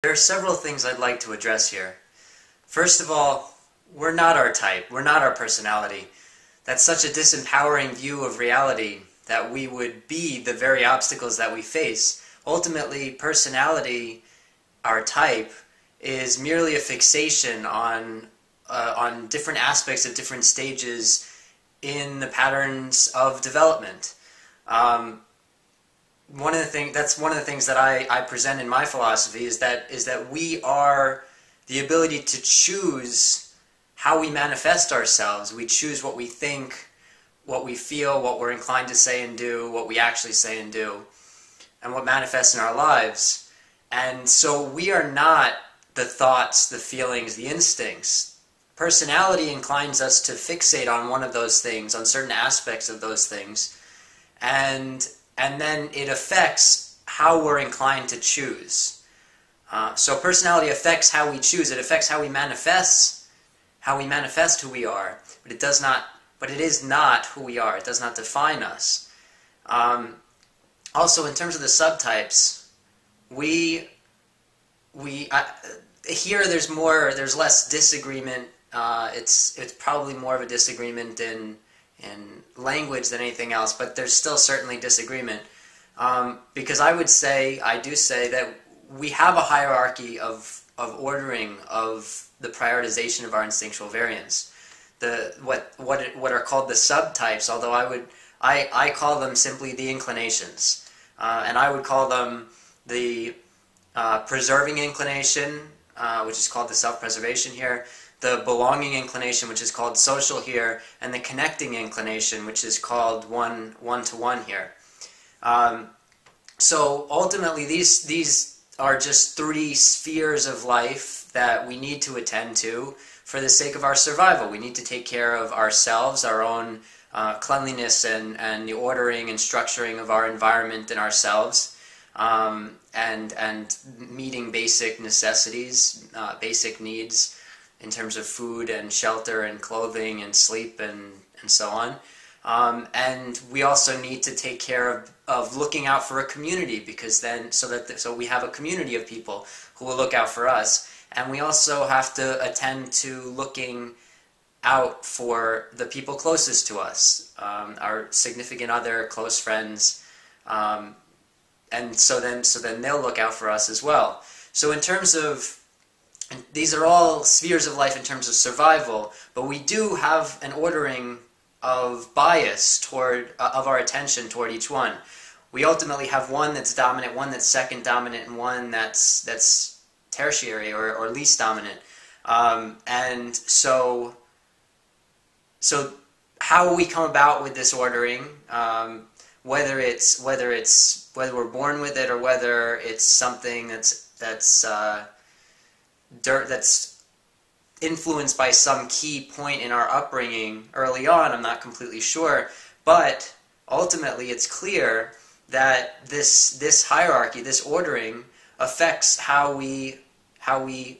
There are several things I'd like to address here. First of all, we're not our type. We're not our personality. That's such a disempowering view of reality that we would be the very obstacles that we face. Ultimately, personality, our type, is merely a fixation on different aspects of different stages in the patterns of development. One of the things that I present in my philosophy is that we are the ability to choose how we manifest ourselves. We choose what we think, what we feel, what we're inclined to say and do, what we actually say and do, and what manifests in our lives. And so we are not the thoughts, the feelings, the instincts. Personality inclines us to fixate on one of those things, on certain aspects of those things, and then it affects how we're inclined to choose. So personality affects how we choose. It affects how we manifest who we are. But it does not. But it is not who we are. It does not define us. Also, in terms of the subtypes, here there's less disagreement. It's probably more of a disagreement in language than anything else, but there's still certainly disagreement, because I do say that we have a hierarchy of ordering of the prioritization of our instinctual variants. What are called the subtypes, although I call them simply the inclinations, and I would call them the preserving inclination, which is called the self-preservation here, the belonging inclination, which is called social here, and the connecting inclination, which is called one-to-one here. So ultimately, these are just three spheres of life that we need to attend to for the sake of our survival. We need to take care of ourselves, our own cleanliness, and the ordering and structuring of our environment and ourselves, and meeting basic necessities, basic needs, in terms of food and shelter and clothing and sleep and so on. And we also need to take care of looking out for a community, because then so we have a community of people who will look out for us. And we also have to attend to looking out for the people closest to us, our significant other, close friends, and so then they'll look out for us as well. So in terms of, these are all spheres of life in terms of survival, but we do have an ordering of bias of our attention toward each one. We ultimately have one that's dominant, one that's second dominant, and one that's tertiary or least dominant. And so how we come about with this ordering, whether we're born with it or whether it's something that's influenced by some key point in our upbringing early on, I'm not completely sure, but ultimately it's clear that this hierarchy, this ordering, affects how we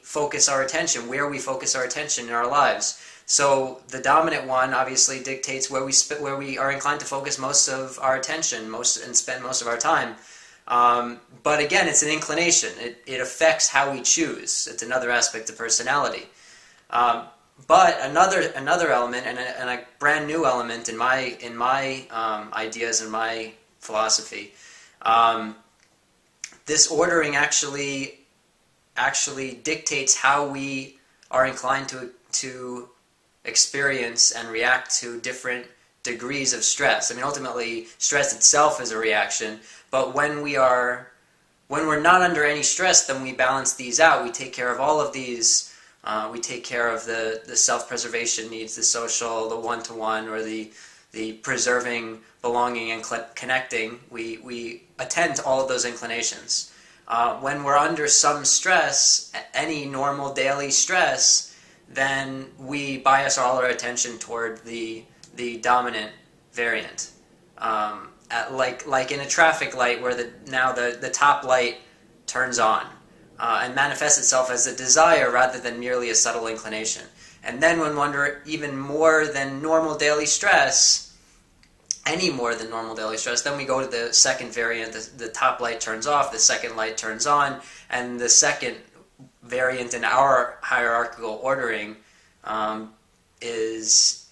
focus our attention, where we focus our attention in our lives. So the dominant one obviously dictates where we are inclined to focus most of our attention, and spend most of our time. But again, it's an inclination. It affects how we choose. It's another aspect of personality. But another element, and a brand new element in my ideas and my philosophy, this ordering actually dictates how we are inclined to experience and react to different degrees of stress. I mean, ultimately, stress itself is a reaction, but when we're not under any stress, then we balance these out. We take care of all of these. We take care of the self-preservation needs, the social, the one-to-one, or the preserving, belonging, and connecting. We attend to all of those inclinations. When we're under some stress, any normal daily stress, then we bias all our attention toward the dominant variant. Like in a traffic light, where the top light turns on and manifests itself as a desire rather than merely a subtle inclination. And then when we're under even more than normal daily stress, any more than normal daily stress, then we go to the second variant. The top light turns off, the second light turns on, and the second variant in our hierarchical ordering is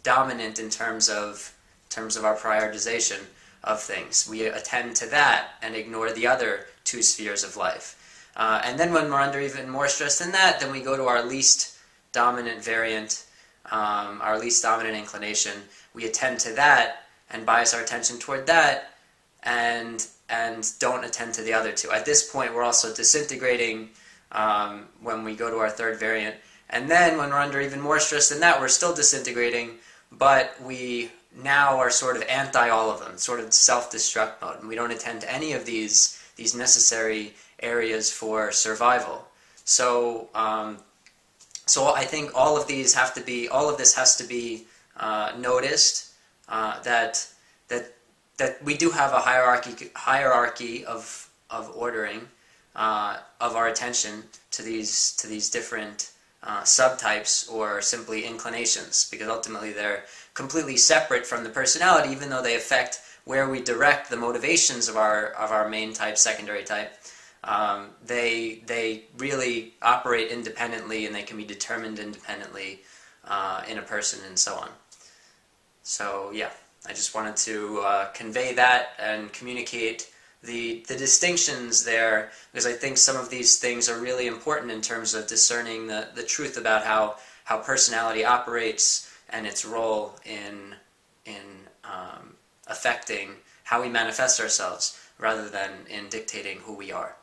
dominant in terms of our prioritization of things. We attend to that and ignore the other two spheres of life. And then when we're under even more stress than that, then we go to our least dominant variant, our least dominant inclination. We attend to that and bias our attention toward that, and don't attend to the other two. At this point, we're also disintegrating when we go to our third variant. And then when we're under even more stress than that, we're still disintegrating, but we now are sort of anti all of them, sort of self-destruct mode, and we don't attend to any of these necessary areas for survival. So so I think all of this has to be noticed, that we do have a hierarchy of ordering of our attention to these different subtypes, or simply inclinations, because ultimately they're completely separate from the personality, even though they affect where we direct the motivations of our main type, secondary type. They really operate independently, and they can be determined independently in a person, and so on. So yeah, I just wanted to convey that and communicate the distinctions there, because I think some of these things are really important in terms of discerning the truth about how personality operates and its role in affecting how we manifest ourselves, rather than in dictating who we are.